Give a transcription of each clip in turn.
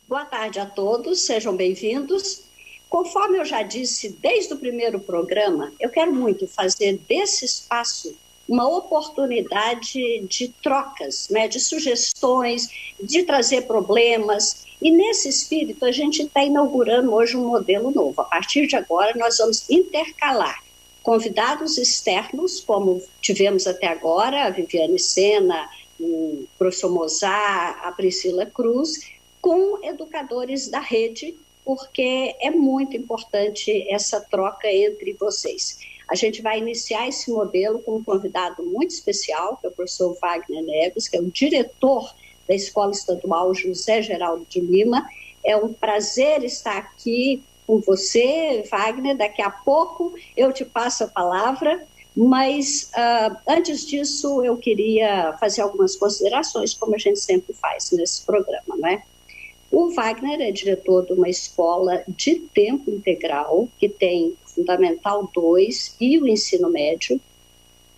Boa tarde a todos, sejam bem-vindos. Conforme eu já disse desde o primeiro programa, eu quero muito fazer desse espaço uma oportunidade de trocas, né, de sugestões, de trazer problemas. E nesse espírito a gente está inaugurando hoje um modelo novo. A partir de agora nós vamos intercalar convidados externos, como tivemos até agora, a Viviane Sena, o professor Mozart, a Priscila Cruz, com educadores da rede, porque é muito importante essa troca entre vocês. A gente vai iniciar esse modelo com um convidado muito especial, que é o professor Wagner Neves, que é o diretor da Escola Estadual José Geraldo de Lima. É um prazer estar aqui com você, Wagner. Daqui a pouco eu te passo a palavra, mas antes disso eu queria fazer algumas considerações, como a gente sempre faz nesse programa, não é? O Wagner é diretor de uma escola de tempo integral, que tem o Fundamental 2 e o ensino médio.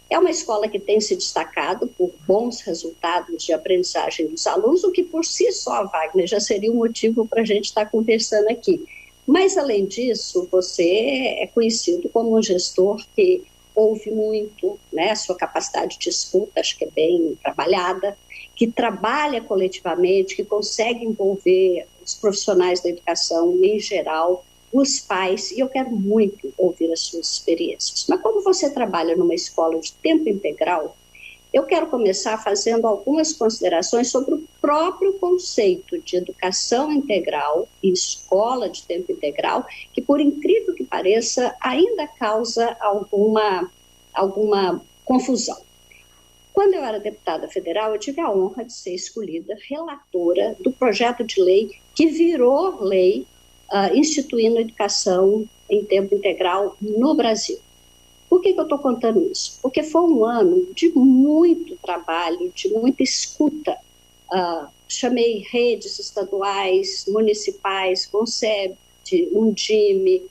É uma escola que tem se destacado por bons resultados de aprendizagem dos alunos, o que por si só, Wagner, já seria um motivo para a gente estar conversando aqui. Mas, além disso, você é conhecido como um gestor que ouve muito, né? A sua capacidade de escuta, acho que é bem trabalhada, que trabalha coletivamente, que consegue envolver os profissionais da educação em geral, os pais, e eu quero muito ouvir as suas experiências. Mas como você trabalha numa escola de tempo integral, eu quero começar fazendo algumas considerações sobre o próprio conceito de educação integral e escola de tempo integral, que, por incrível que pareça, ainda causa alguma confusão. Quando eu era deputada federal, eu tive a honra de ser escolhida relatora do projeto de lei que virou lei instituindo a educação em tempo integral no Brasil. Por que eu estou contando isso? Porque foi um ano de muito trabalho, de muita escuta. Chamei redes estaduais, municipais, Conseb, Undime,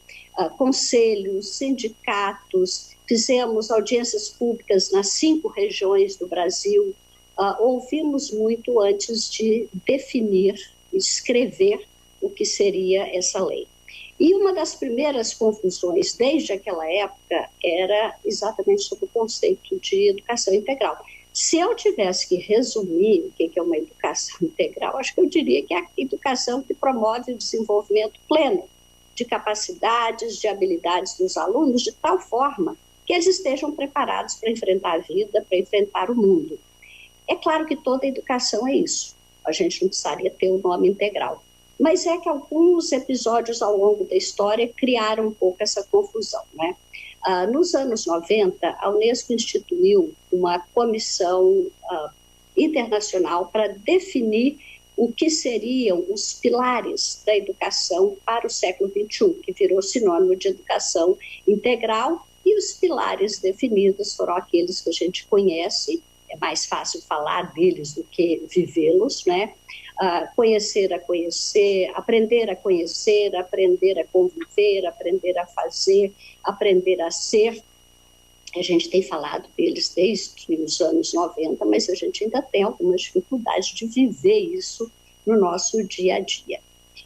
conselhos, sindicatos, fizemos audiências públicas nas 5 regiões do Brasil, ouvimos muito antes de definir, escrever o que seria essa lei. E uma das primeiras confusões desde aquela época era exatamente sobre o conceito de educação integral. Se eu tivesse que resumir o que é uma educação integral, acho que eu diria que é a educação que promove o desenvolvimento pleno de capacidades, de habilidades dos alunos, de tal forma que eles estejam preparados para enfrentar a vida, para enfrentar o mundo. É claro que toda educação é isso. A gente não precisaria ter o nome integral. Mas é que alguns episódios ao longo da história criaram um pouco essa confusão, né? Nos anos 90, a Unesco instituiu uma comissão internacional para definir o que seriam os pilares da educação para o século XXI, que virou sinônimo de educação integral, e os pilares definidos foram aqueles que a gente conhece. É mais fácil falar deles do que vivê-los, né? Conhecer a conhecer, aprender a conhecer, aprender a conviver, aprender a fazer, aprender a ser. A gente tem falado deles desde os anos 90, mas a gente ainda tem algumas dificuldades de viver isso no nosso dia a dia.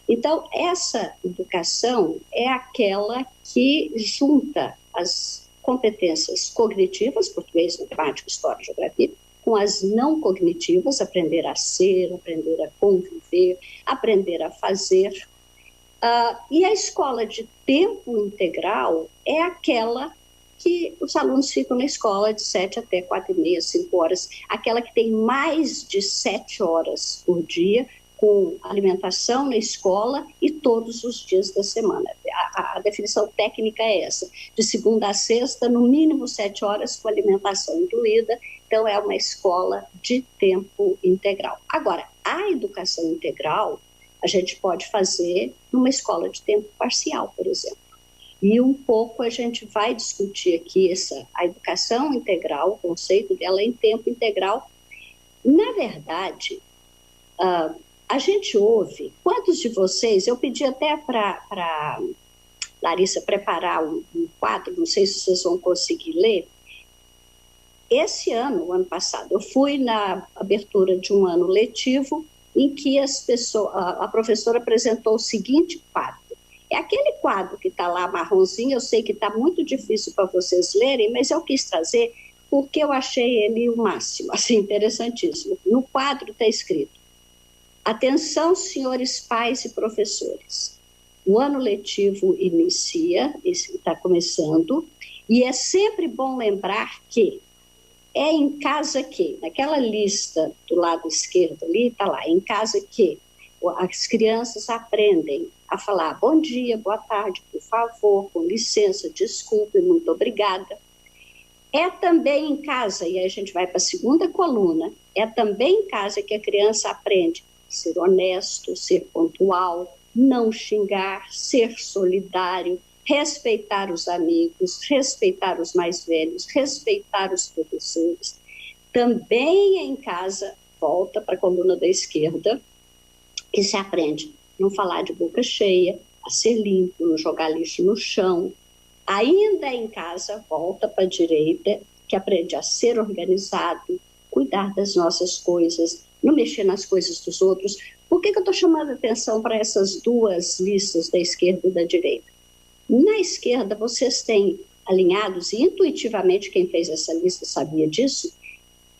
Então, essa educação é aquela que junta as competências cognitivas, português, matemática, história, geografia, com as não cognitivas, aprender a ser, aprender a conviver, aprender a fazer. E a escola de tempo integral é aquela que os alunos ficam na escola de 7 até 4h30, 5 horas, aquela que tem mais de 7 horas por dia, com alimentação na escola e todos os dias da semana. A definição técnica é essa, de segunda a sexta, no mínimo 7 horas, com alimentação incluída. Então, é uma escola de tempo integral. Agora, a educação integral, a gente pode fazer numa escola de tempo parcial, por exemplo. E um pouco a gente vai discutir aqui a educação integral, o conceito dela em tempo integral. Na verdade, a gente ouve, quantos de vocês, eu pedi até para Larissa preparar um quadro, não sei se vocês vão conseguir ler. Esse ano, o ano passado, eu fui na abertura de um ano letivo em que a professora apresentou o seguinte quadro. É aquele quadro que está lá marronzinho, eu sei que está muito difícil para vocês lerem, mas eu quis trazer porque eu achei ele o máximo, assim, interessantíssimo. No quadro está escrito: atenção, senhores pais e professores. O ano letivo inicia, está começando, e é sempre bom lembrar que é em casa que, naquela lista do lado esquerdo ali, está lá, em casa que as crianças aprendem a falar bom dia, boa tarde, por favor, com licença, desculpe, muito obrigada. É também em casa, e aí a gente vai para a segunda coluna, é também em casa que a criança aprende a ser honesto, ser pontual, não xingar, ser solidário, respeitar os amigos, respeitar os mais velhos, respeitar os professores. Também é em casa, volta para a coluna da esquerda, que se aprende a não falar de boca cheia, a ser limpo, não jogar lixo no chão. Ainda em casa, volta para a direita, que aprende a ser organizado, cuidar das nossas coisas, não mexer nas coisas dos outros. Por que eu estou chamando a atenção para essas duas listas da esquerda e da direita? Na esquerda, vocês têm alinhados, e intuitivamente quem fez essa lista sabia disso,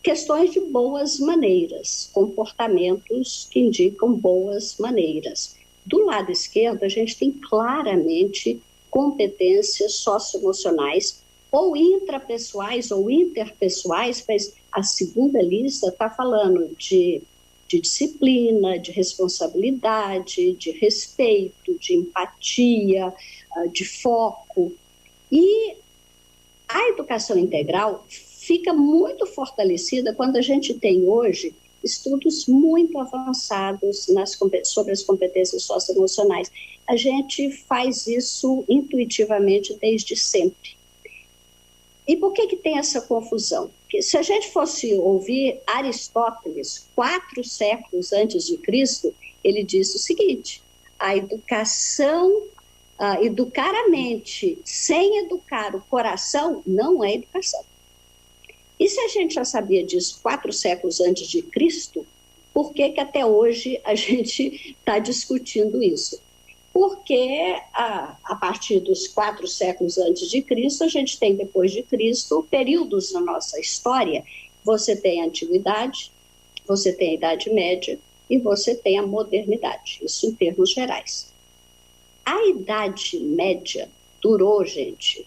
questões de boas maneiras, comportamentos que indicam boas maneiras. Do lado esquerdo, a gente tem claramente competências socioemocionais, ou intrapessoais ou interpessoais, mas a segunda lista está falando de disciplina, de responsabilidade, de respeito, de empatia, de foco. E a educação integral fica muito fortalecida quando a gente tem hoje estudos muito avançados sobre as competências socioemocionais. A gente faz isso intuitivamente desde sempre. E por que tem essa confusão? Porque se a gente fosse ouvir Aristóteles, 4 séculos antes de Cristo, ele disse o seguinte: a educação, educar a mente sem educar o coração não é educação. E se a gente já sabia disso 4 séculos antes de Cristo, por que até hoje a gente está discutindo isso? Porque a partir dos 4 séculos antes de Cristo, a gente tem depois de Cristo períodos na nossa história. Você tem a Antiguidade, você tem a Idade Média e você tem a Modernidade, isso em termos gerais. A Idade Média durou, gente,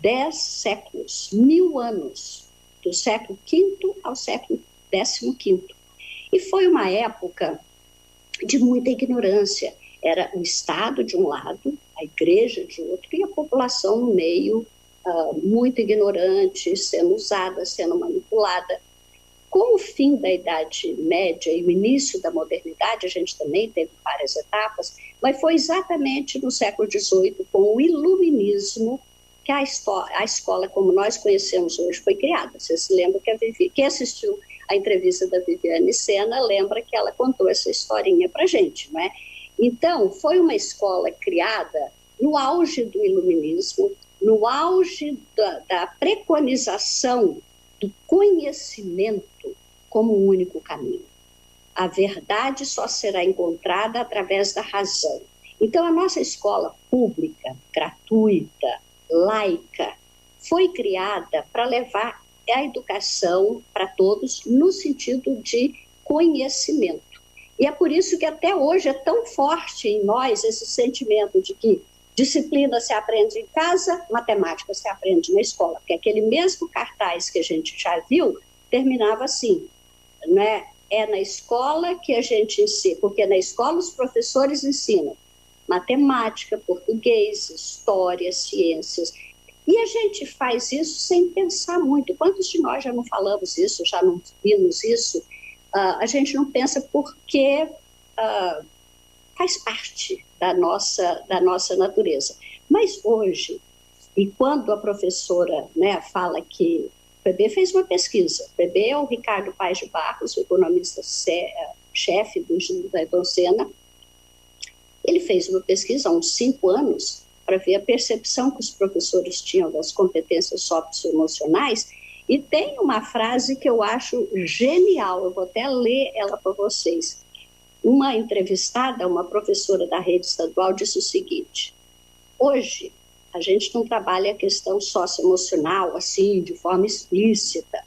10 séculos, 1000 anos, do século V ao século XV. E foi uma época de muita ignorância. Era o Estado de um lado, a igreja de outro, e a população no meio, muito ignorante, sendo usada, sendo manipulada. Com o fim da Idade Média e o início da modernidade, a gente também teve várias etapas, mas foi exatamente no século XVIII, com o iluminismo, que a escola como nós conhecemos hoje foi criada. Você se lembra que quem assistiu a entrevista da Viviane Sena lembra que ela contou essa historinha para a gente, não é? Então, foi uma escola criada no auge do iluminismo, no auge da preconização do conhecimento como o único caminho. A verdade só será encontrada através da razão. Então, a nossa escola pública, gratuita, laica, foi criada para levar a educação para todos no sentido de conhecimento. E é por isso que até hoje é tão forte em nós esse sentimento de que disciplina se aprende em casa, matemática se aprende na escola, porque aquele mesmo cartaz que a gente já viu terminava assim, né? É na escola que a gente ensina, porque na escola os professores ensinam matemática, português, história, ciências. E a gente faz isso sem pensar muito. Quantos de nós já não falamos isso, já não vimos isso? A gente não pensa porque faz parte da nossa natureza. Mas hoje, e quando a professora, né, fala que o PB fez uma pesquisa, o PB é o Ricardo Paes de Barros, o economista-chefe do Instituto Ayrton Senna, ele fez uma pesquisa há uns 5 anos para ver a percepção que os professores tinham das competências socioemocionais, e tem uma frase que eu acho genial, eu vou até ler ela para vocês. Uma entrevistada, uma professora da rede estadual, disse o seguinte: hoje a gente não trabalha a questão socioemocional assim, de forma explícita,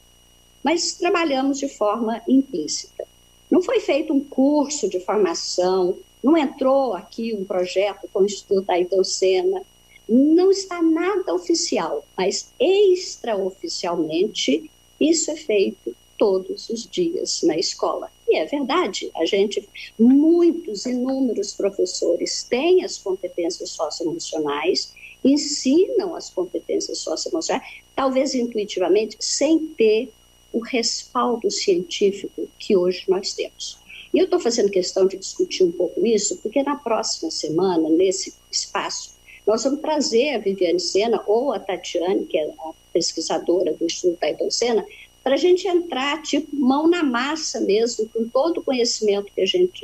mas trabalhamos de forma implícita. Não foi feito um curso de formação, não entrou aqui um projeto com o Instituto Ayrton Senna, não está nada oficial, mas extraoficialmente isso é feito todos os dias na escola. E é verdade, muitos, inúmeros professores têm as competências socioemocionais, ensinam as competências socioemocionais, talvez intuitivamente, sem ter o respaldo científico que hoje nós temos. E eu estou fazendo questão de discutir um pouco isso, porque na próxima semana, nesse espaço, nós vamos trazer a Viviane Senna ou a Tatiane, que é a pesquisadora do Instituto Ayrton Senna, para a gente entrar, tipo, mão na massa mesmo, com todo o conhecimento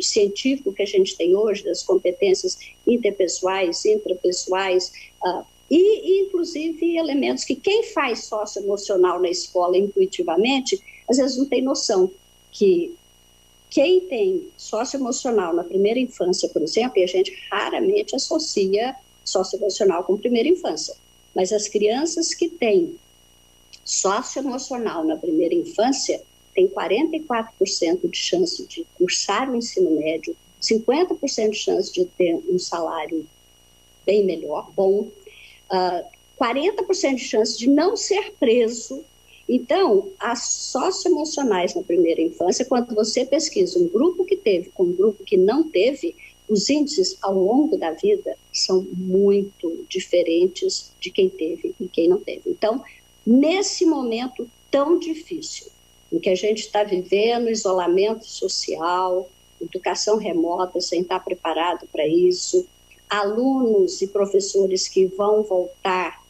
científico que a gente tem hoje, das competências interpessoais, intrapessoais, e inclusive elementos que quem faz socioemocional na escola intuitivamente, às vezes não tem noção que quem tem socioemocional na primeira infância, por exemplo, e a gente raramente associa socioemocional com primeira infância, mas as crianças que têm socioemocional na primeira infância têm 44% de chance de cursar o ensino médio, 50% de chance de ter um salário bem melhor, bom, 40% de chance de não ser preso. Então, as socioemocionais na primeira infância, quando você pesquisa um grupo que teve com um grupo que não teve, os índices ao longo da vida são muito diferentes de quem teve e quem não teve. Então, nesse momento tão difícil, em que a gente está vivendo isolamento social, educação remota sem estar preparado para isso, alunos e professores que vão voltar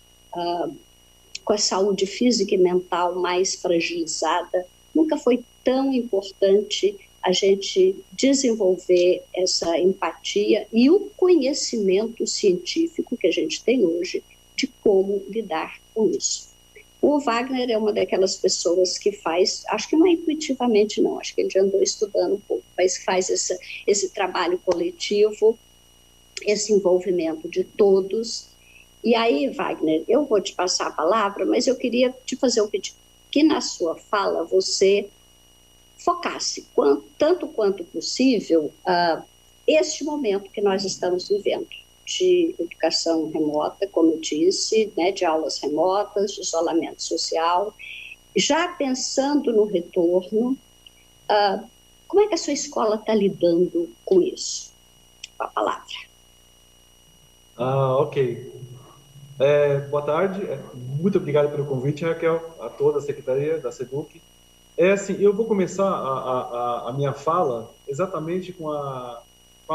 com a saúde física e mental mais fragilizada, nunca foi tão importante a gente desenvolver essa empatia e o conhecimento científico que a gente tem hoje de como lidar com isso. O Wagner é uma daquelas pessoas que faz, acho que não é intuitivamente não, acho que ele já andou estudando um pouco, mas faz esse trabalho coletivo, esse envolvimento de todos. E aí, Wagner, eu vou te passar a palavra, mas eu queria te fazer um pedido, que na sua fala você focasse, tanto quanto possível, este momento que nós estamos vivendo, de educação remota, como eu disse, né, de aulas remotas, de isolamento social, já pensando no retorno, como é que a sua escola está lidando com isso? Com a palavra. Ok. Boa tarde, muito obrigado pelo convite, Raquel, a toda a secretaria da SEDUC. Assim, eu vou começar a minha fala exatamente com a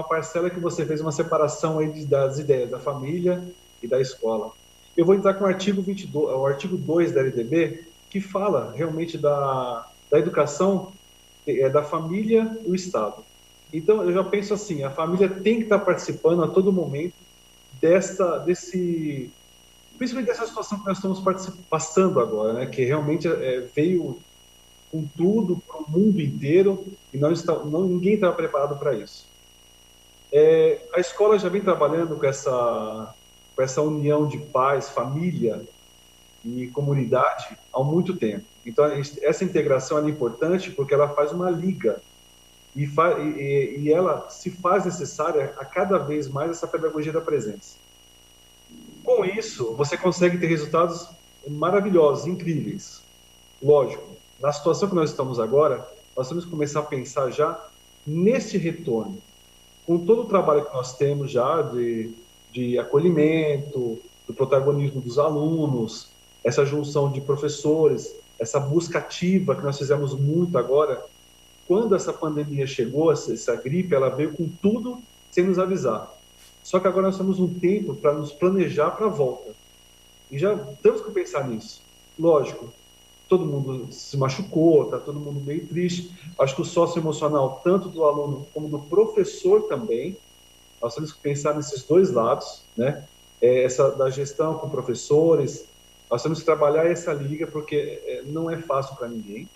parcela que você fez uma separação aí das ideias da família e da escola. Eu vou entrar com o artigo 22, o artigo 2 da LDB, que fala realmente da educação da família e o Estado. Então, eu já penso assim, a família tem que estar participando a todo momento principalmente dessa situação que nós estamos passando agora, né? Que realmente veio com tudo para o mundo inteiro e ninguém estava preparado para isso. A escola já vem trabalhando com essa união de pais, família e comunidade há muito tempo. Então, essa integração é importante porque ela faz uma liga e ela se faz necessária a cada vez mais essa pedagogia da presença. Com isso, você consegue ter resultados maravilhosos, incríveis. Lógico, na situação que nós estamos agora, nós temos que começar a pensar já nesse retorno. Com todo o trabalho que nós temos já de acolhimento, do protagonismo dos alunos, essa junção de professores, essa busca ativa que nós fizemos muito agora, quando essa pandemia chegou, essa gripe, ela veio com tudo sem nos avisar. Só que agora nós temos um tempo para nos planejar para a volta. E já temos que pensar nisso. Lógico, todo mundo se machucou, está todo mundo meio triste. Acho que o socioemocional, tanto do aluno como do professor também, nós temos que pensar nesses dois lados, né? Essa da gestão com professores, nós temos que trabalhar essa liga, porque não é fácil para ninguém.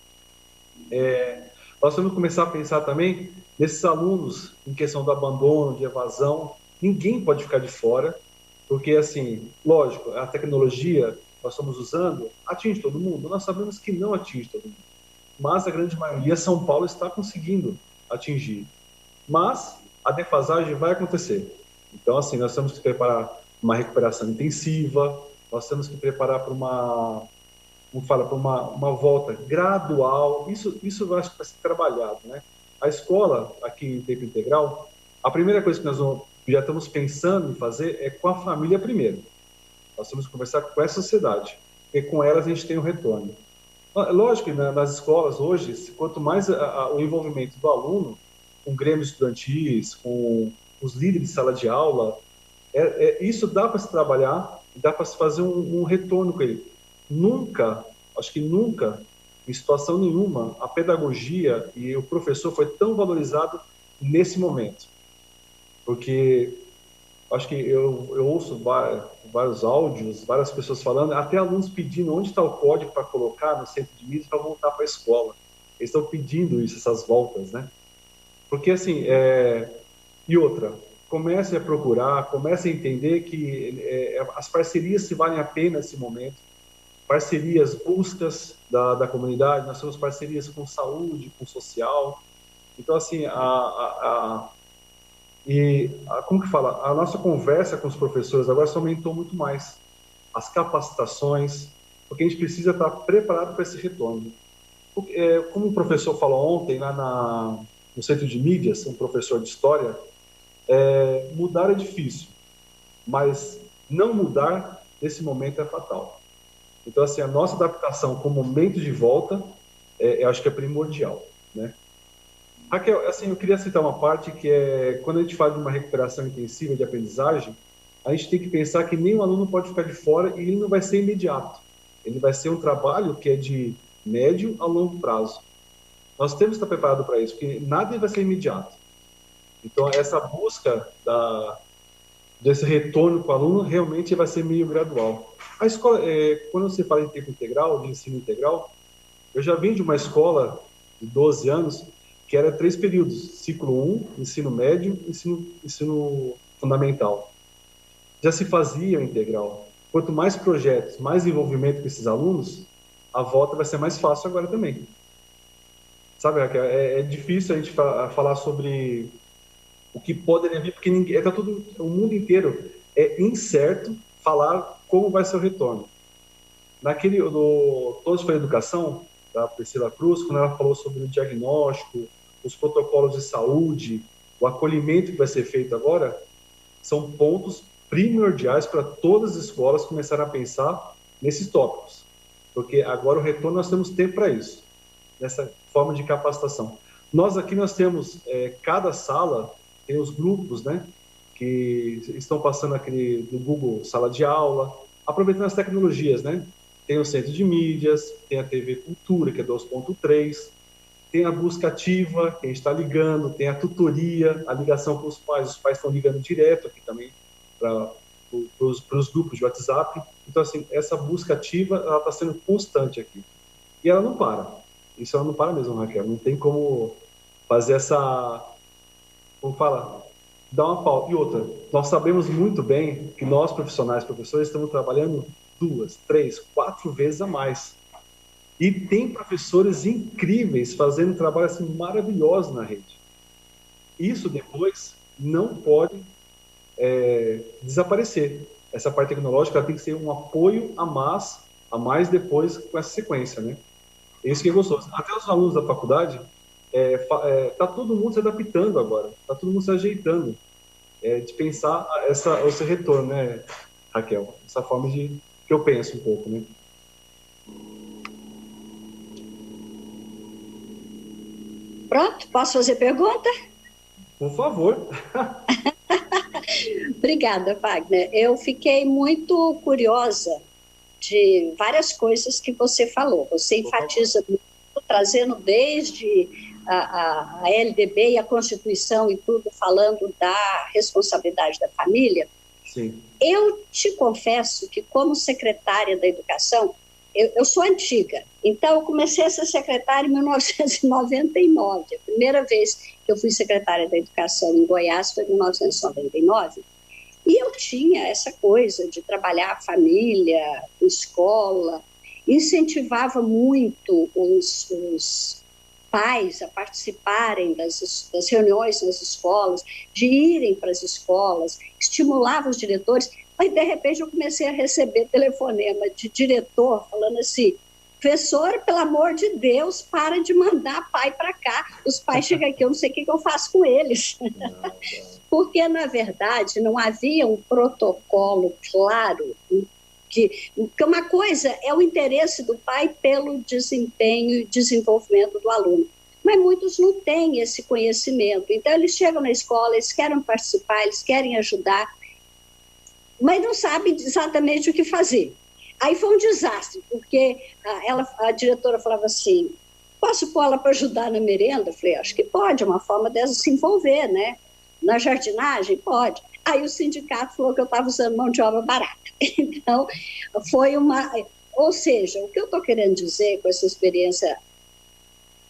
Nós vamos começar a pensar também nesses alunos em questão do abandono, de evasão. Ninguém pode ficar de fora, porque, assim, lógico, a tecnologia que nós estamos usando atinge todo mundo. Nós sabemos que não atinge todo mundo, mas a grande maioria, São Paulo está conseguindo atingir. Mas a defasagem vai acontecer. Então, assim, nós temos que preparar uma recuperação intensiva, nós temos que preparar para uma, como fala, para uma volta gradual. Isso vai ser trabalhado, né? A escola, aqui em tempo integral, a primeira coisa que já estamos pensando em fazer é com a família primeiro. Nós temos que conversar com essa sociedade, porque com elas a gente tem o retorno. Lógico que nas escolas hoje, quanto mais o envolvimento do aluno, com grêmios estudantis, com os líderes de sala de aula, isso dá para se trabalhar, dá para se fazer um retorno com ele. Nunca, acho que nunca, em situação nenhuma, a pedagogia e o professor foi tão valorizado nesse momento. Porque acho que eu ouço vários áudios, várias pessoas falando, até alunos pedindo onde está o código para colocar no centro de mídia para voltar para a escola. Eles estão pedindo isso, essas voltas, né? Porque, assim, e outra, comece a procurar, comece a entender que as parcerias se valem a pena nesse momento. Parcerias, buscas da comunidade, nós temos parcerias com saúde, com social. Então, assim, como que fala? A nossa conversa com os professores agora se aumentou muito mais. As capacitações, porque a gente precisa estar preparado para esse retorno. Como o professor falou ontem, lá no Centro de Mídias, um professor de história, mudar é difícil, mas não mudar nesse momento é fatal. Então, assim, a nossa adaptação com o momento de volta, eu acho que é primordial, né? Raquel, assim, eu queria citar uma parte que quando a gente fala de uma recuperação intensiva de aprendizagem, a gente tem que pensar que nenhum aluno pode ficar de fora e ele não vai ser imediato. Ele vai ser um trabalho que é de médio a longo prazo. Nós temos que estar preparados para isso, porque nada vai ser imediato. Então, essa busca desse retorno com o aluno realmente vai ser meio gradual. A escola, quando você fala em tempo integral, de ensino integral, eu já vim de uma escola de 12 anos que era 3 períodos, ciclo 1, ensino médio, ensino fundamental. Já se fazia o integral. Quanto mais projetos, mais envolvimento com esses alunos, a volta vai ser mais fácil agora também. Sabe, Raquel, é difícil a gente falar sobre o que poderia vir, porque o mundo inteiro é incerto falar como vai ser o retorno. Todos para a Educação, da Priscila Cruz, quando ela falou sobre o diagnóstico, os protocolos de saúde, o acolhimento que vai ser feito agora, são pontos primordiais para todas as escolas começarem a pensar nesses tópicos. Porque agora o retorno nós temos tempo para isso, nessa forma de capacitação. Nós temos, cada sala tem os grupos, né, que estão passando aquele do Google Sala de Aula, aproveitando as tecnologias, né? Tem o Centro de Mídias, tem a TV Cultura, que é 2.3, tem a busca ativa, que a gente está ligando, tem a tutoria, a ligação com os pais estão ligando direto aqui também para os grupos de WhatsApp. Então, assim, essa busca ativa, ela está sendo constante aqui. E ela não para. Isso ela não para mesmo, Raquel. Não tem como fazer como fala, dar uma pausa. E outra, nós sabemos muito bem que nós, professores, estamos trabalhando 2, 3, 4 vezes a mais. E tem professores incríveis fazendo trabalho assim, maravilhoso na rede. Isso depois não pode desaparecer. Essa parte tecnológica ela tem que ser um apoio a mais depois com essa sequência, né? Isso que é gostoso. Até os alunos da faculdade, tá todo mundo se adaptando agora, tá todo mundo se ajeitando de pensar esse retorno, né, Raquel? Essa forma que eu penso um pouco, né? Pronto, posso fazer pergunta? Por favor. Obrigada, Wagner. Eu fiquei muito curiosa de várias coisas que você falou. Você enfatiza muito, trazendo desde a LDB e a Constituição e tudo, falando da responsabilidade da família. Sim. Eu te confesso que, como secretária da Educação, eu sou antiga, então eu comecei a ser secretária em 1999. A primeira vez que eu fui secretária da Educação em Goiás foi em 1999. E eu tinha essa coisa de trabalhar a família, escola, incentivava muito os pais a participarem das reuniões nas escolas, de irem para as escolas, estimulava os diretores, mas de repente eu comecei a receber telefonema de diretor falando assim: professor, pelo amor de Deus, para de mandar pai para cá, os pais chegam aqui, eu não sei o que eu faço com eles. Porque, na verdade, não havia um protocolo claro, que uma coisa é o interesse do pai pelo desempenho e desenvolvimento do aluno, mas muitos não têm esse conhecimento. Então, eles chegam na escola, eles querem participar, eles querem ajudar, mas não sabem exatamente o que fazer. Aí foi um desastre, porque a diretora falava assim: posso pôr ela para ajudar na merenda? Eu falei: acho que pode, é uma forma dela se envolver, né? Na jardinagem? Pode. Aí o sindicato falou que eu estava usando mão de obra barata. Então, foi uma... Ou seja, o que eu estou querendo dizer com essa experiência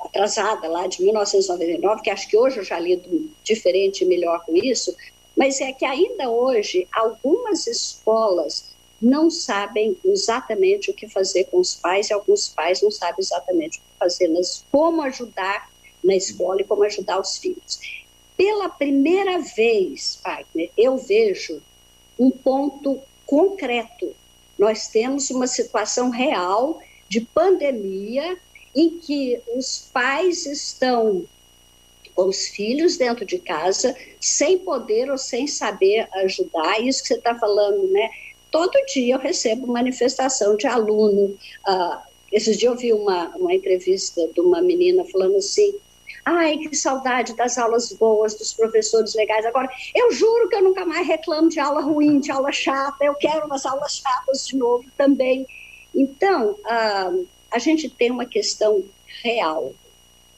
atrasada lá de 1999, que acho que hoje eu já lido diferente e melhor com isso, mas é que ainda hoje algumas escolas não sabem exatamente o que fazer com os pais e alguns pais não sabem exatamente o que fazer, como ajudar na escola e como ajudar os filhos. Pela primeira vez, Wagner, eu vejo um ponto concreto. Nós temos uma situação real de pandemia em que os pais estão com os filhos dentro de casa, sem poder ou sem saber ajudar. Isso que você está falando, né? Todo dia eu recebo manifestação de aluno. Esses dias eu vi uma entrevista de uma menina falando assim: ai, que saudade das aulas boas, dos professores legais. Agora, eu juro que eu nunca mais reclamo de aula ruim, de aula chata. Eu quero umas aulas chatas de novo também. Então, a gente tem uma questão real.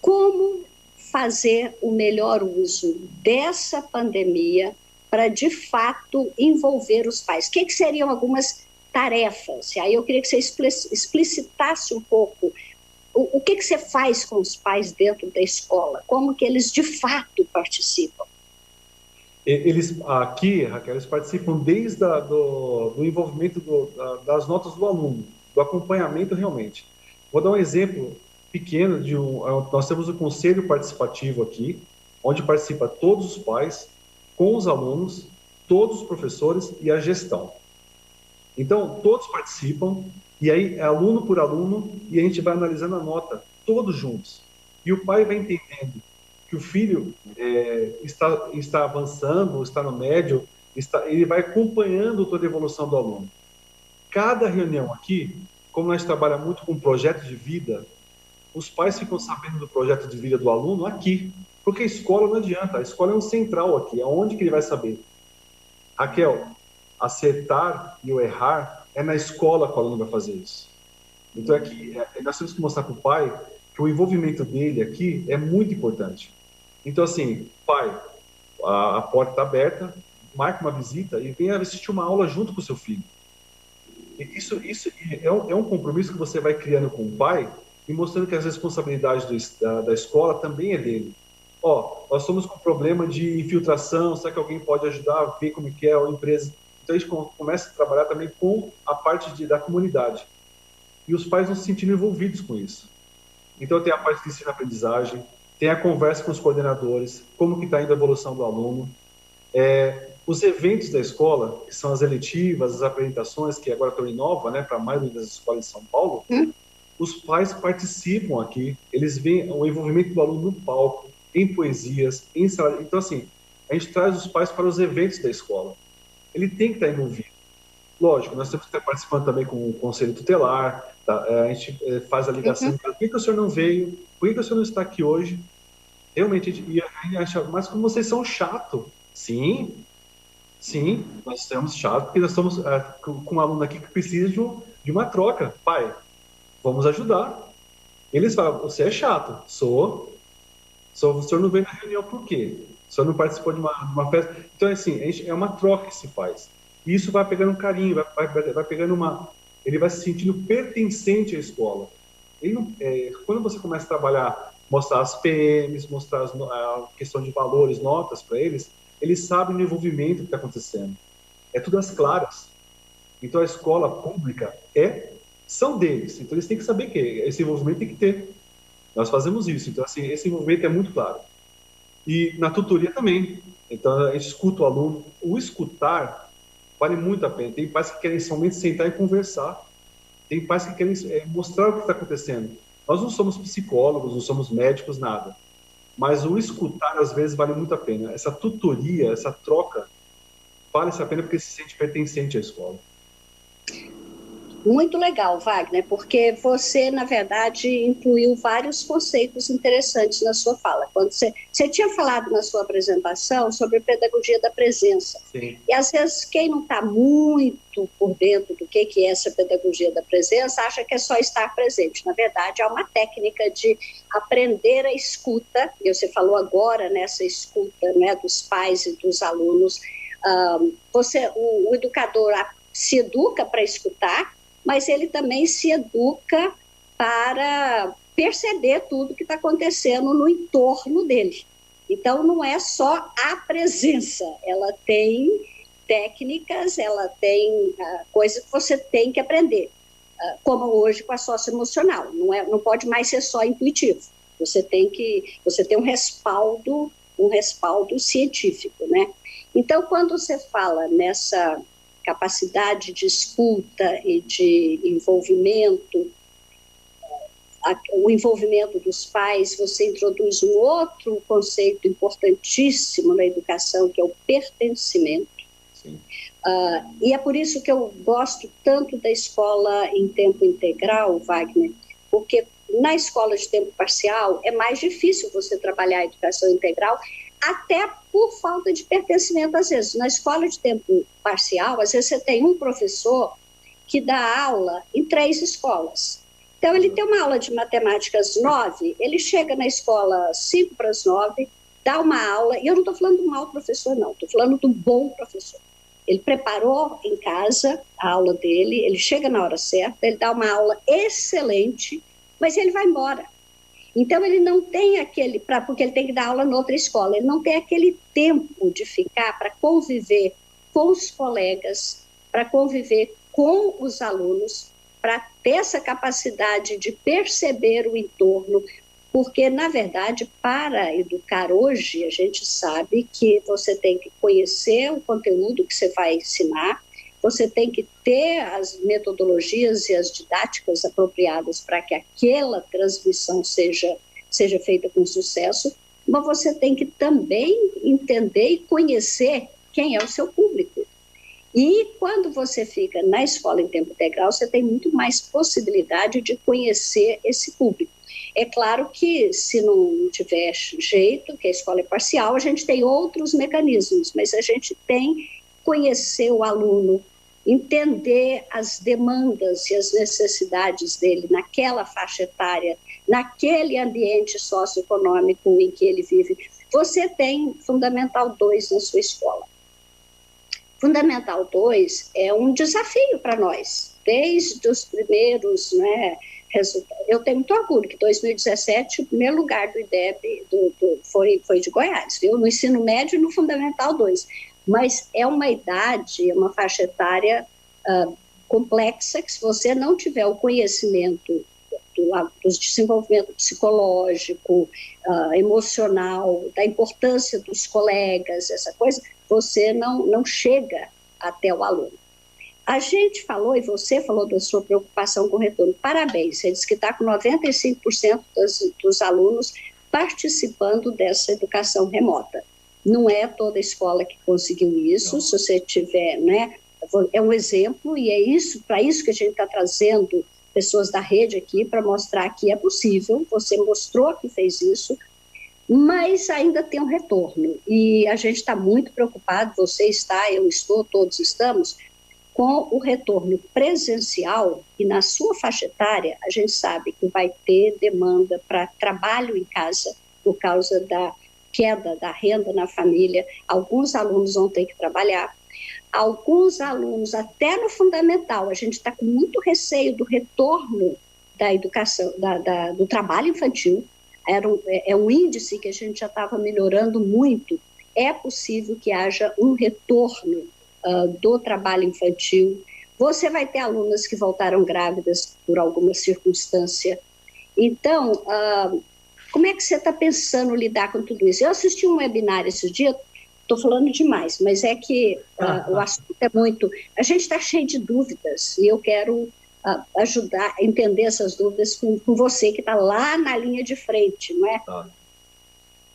Como fazer o melhor uso dessa pandemia para, de fato, envolver os pais? O que seriam algumas tarefas? E aí eu queria que você explicitasse um pouco o que você faz com os pais dentro da escola, como que eles, de fato, participam. Eles, aqui, Raquel, eles participam desde do envolvimento das notas do aluno, do acompanhamento realmente. Vou dar um exemplo pequeno nós temos o conselho participativo aqui, onde participa todos os pais, com os alunos, todos os professores e a gestão. Então, todos participam, e aí é aluno por aluno, e a gente vai analisando a nota, todos juntos. E o pai vai entendendo que o filho está avançando, está no médio, ele vai acompanhando toda a evolução do aluno. Cada reunião aqui, como nós trabalhamos muito com projeto de vida, os pais ficam sabendo do projeto de vida do aluno aqui, porque a escola não adianta, a escola é um central aqui, é onde que ele vai saber. Raquel, acertar e o errar é na escola que o aluno vai fazer isso. Então, nós temos que mostrar para o pai que o envolvimento dele aqui é muito importante. Então, assim, pai, a porta está aberta, marque uma visita e venha assistir uma aula junto com o seu filho. Isso é um compromisso que você vai criando com o pai e mostrando que as responsabilidades da escola também é dele. Nós estamos com problema de infiltração, será que alguém pode ajudar a ver como que é a empresa? Então, a gente começa a trabalhar também com a parte da comunidade. E os pais vão se sentindo envolvidos com isso. Então, tem a parte de ensino-aprendizagem, tem a conversa com os coordenadores, como que está indo a evolução do aluno. Os eventos da escola, que são as eletivas, as apresentações, que agora estão em nova, né, para a maioria das escolas de São Paulo, os pais participam aqui, eles veem o envolvimento do aluno no palco, em poesias, em sala. Então, assim, a gente traz os pais para os eventos da escola. Ele tem que estar envolvido. Lógico, nós temos que estar participando também com o Conselho Tutelar, tá? A gente faz a ligação, por que o senhor não veio? Por que o senhor não está aqui hoje? Realmente, a gente acha, mas como vocês são chato. Sim, nós somos chato, porque nós estamos com um aluno aqui que precisa de uma troca. Pai, vamos ajudar. Eles falam: você é chato. Sou. O senhor não veio na reunião por quê? O senhor não participou de uma festa? Então, assim, é uma troca que se faz. E isso vai pegando um carinho, vai pegando ele vai se sentindo pertencente à escola. Ele não, quando você começa a trabalhar, mostrar as PMs, mostrar a questão de valores, notas para eles, eles sabem o envolvimento que está acontecendo. É tudo às claras. Então, a escola pública são deles. Então, eles têm que saber que esse envolvimento tem que ter. Nós fazemos isso. Então, assim, esse envolvimento é muito claro. E na tutoria também. Então, a gente escuta o aluno. O escutar vale muito a pena. Tem pais que querem somente sentar e conversar. Tem pais que querem mostrar o que está acontecendo. Nós não somos psicólogos, não somos médicos, nada. Mas o escutar, às vezes, vale muito a pena. Essa tutoria, essa troca, vale a pena porque se sente pertencente à escola. Muito legal, Wagner, porque você, na verdade, incluiu vários conceitos interessantes na sua fala. Quando você tinha falado na sua apresentação sobre pedagogia da presença. Sim. E, às vezes, quem não está muito por dentro do que é essa pedagogia da presença, acha que é só estar presente. Na verdade, é uma técnica de aprender a escuta, e você falou agora nessa escuta, né, dos pais e dos alunos. O educador se educa para escutar, mas ele também se educa para perceber tudo que está acontecendo no entorno dele. Então, não é só a presença, ela tem técnicas, ela tem coisas que você tem que aprender, como hoje com a socioemocional, não pode mais ser só intuitivo, você tem um respaldo científico, né? Então, quando você fala nessa capacidade de escuta e de envolvimento, o envolvimento dos pais, você introduz um outro conceito importantíssimo na educação, que é o pertencimento. E é por isso que eu gosto tanto da escola em tempo integral, Wagner, porque na escola de tempo parcial é mais difícil você trabalhar a educação integral, até por falta de pertencimento, às vezes. Na escola de tempo parcial, às vezes você tem um professor que dá aula em 3 escolas. Então, ele tem uma aula de matemática às 9, ele chega na escola 5 para as 9, dá uma aula, e eu não estou falando do mau professor, não, estou falando do bom professor. Ele preparou em casa a aula dele, ele chega na hora certa, ele dá uma aula excelente, mas ele vai embora. Então, ele não tem porque ele tem que dar aula em outra escola, ele não tem aquele tempo de ficar para conviver com os colegas, para conviver com os alunos, para ter essa capacidade de perceber o entorno, porque, na verdade, para educar hoje, a gente sabe que você tem que conhecer o conteúdo que você vai ensinar, você tem que ter as metodologias e as didáticas apropriadas para que aquela transmissão seja feita com sucesso, mas você tem que também entender e conhecer quem é o seu público. E quando você fica na escola em tempo integral, você tem muito mais possibilidade de conhecer esse público. É claro que se não tiver jeito, que a escola é parcial, a gente tem outros mecanismos, mas a gente tem que conhecer o aluno, entender as demandas e as necessidades dele naquela faixa etária, naquele ambiente socioeconômico em que ele vive. Você tem Fundamental 2 na sua escola. Fundamental 2 é um desafio para nós, desde os primeiros, né, resultados. Eu tenho muito orgulho que 2017 o primeiro lugar do IDEB foi de Goiás, viu? No ensino médio e no Fundamental 2. Mas é uma idade, uma faixa etária complexa, que se você não tiver o conhecimento do desenvolvimento psicológico, emocional, da importância dos colegas, essa coisa, você não chega até o aluno. A gente falou, e você falou da sua preocupação com o retorno. Parabéns, você disse que está com 95% dos alunos participando dessa educação remota. Não é toda escola que conseguiu isso, se você tiver, né, é um exemplo, e é para isso que a gente está trazendo pessoas da rede aqui, para mostrar que é possível, você mostrou que fez isso, mas ainda tem um retorno, e a gente está muito preocupado, você está, eu estou, todos estamos, com o retorno presencial, e na sua faixa etária, a gente sabe que vai ter demanda para trabalho em casa, por causa da queda da renda na família, alguns alunos vão ter que trabalhar. Alguns alunos, até no fundamental, a gente está com muito receio do retorno da educação, do trabalho infantil. É um índice que a gente já estava melhorando muito. É possível que haja um retorno do trabalho infantil. Você vai ter alunas que voltaram grávidas por alguma circunstância. Então, como é que você está pensando lidar com tudo isso? Eu assisti um webinar esse dia, estou falando demais, mas é que o assunto é muito... A gente está cheio de dúvidas e eu quero ajudar a entender essas dúvidas com você, que está lá na linha de frente, não é?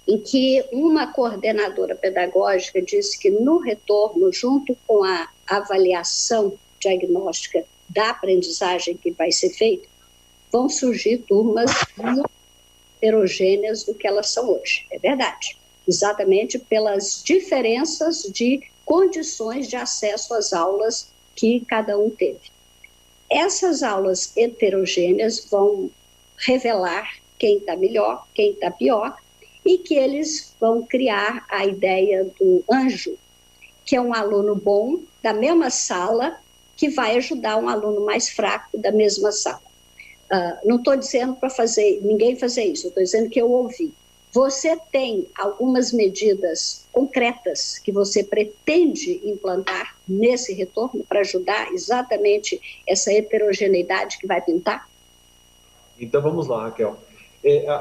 Em que uma coordenadora pedagógica disse que no retorno, junto com a avaliação diagnóstica da aprendizagem que vai ser feita, vão surgir turmas muito heterogêneas do que elas são hoje. É verdade. Exatamente pelas diferenças de condições de acesso às aulas que cada um teve. Essas aulas heterogêneas vão revelar quem está melhor, quem está pior, e que eles vão criar a ideia do anjo, que é um aluno bom da mesma sala, que vai ajudar um aluno mais fraco da mesma sala. Não estou dizendo para ninguém fazer isso, estou dizendo que eu ouvi. Você tem algumas medidas concretas que você pretende implantar nesse retorno para ajudar exatamente essa heterogeneidade que vai pintar? Então vamos lá, Raquel.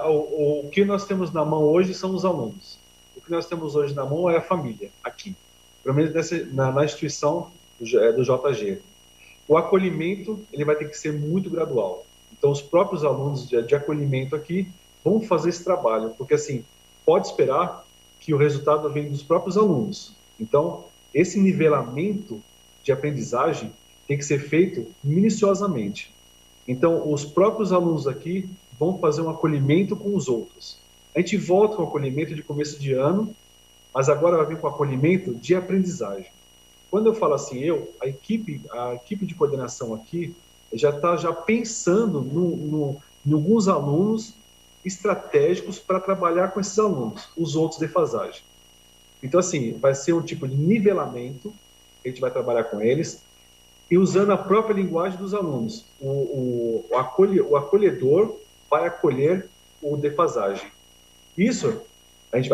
O que nós temos na mão hoje são os alunos. O que nós temos hoje na mão é a família, aqui. Pelo menos na instituição do JG. O acolhimento ele vai ter que ser muito gradual. Então, os próprios alunos de acolhimento aqui vão fazer esse trabalho, porque, assim, pode esperar que o resultado venha dos próprios alunos. Então, esse nivelamento de aprendizagem tem que ser feito minuciosamente. Então, os próprios alunos aqui vão fazer um acolhimento com os outros. A gente volta com o acolhimento de começo de ano, mas agora vai vir com o acolhimento de aprendizagem. Quando eu falo assim, a equipe de coordenação aqui já está pensando em alguns alunos estratégicos para trabalhar com esses alunos, os outros defasagem. Então, assim, vai ser um tipo de nivelamento que a gente vai trabalhar com eles e usando a própria linguagem dos alunos. O acolhedor vai acolher o defasagem. Isso,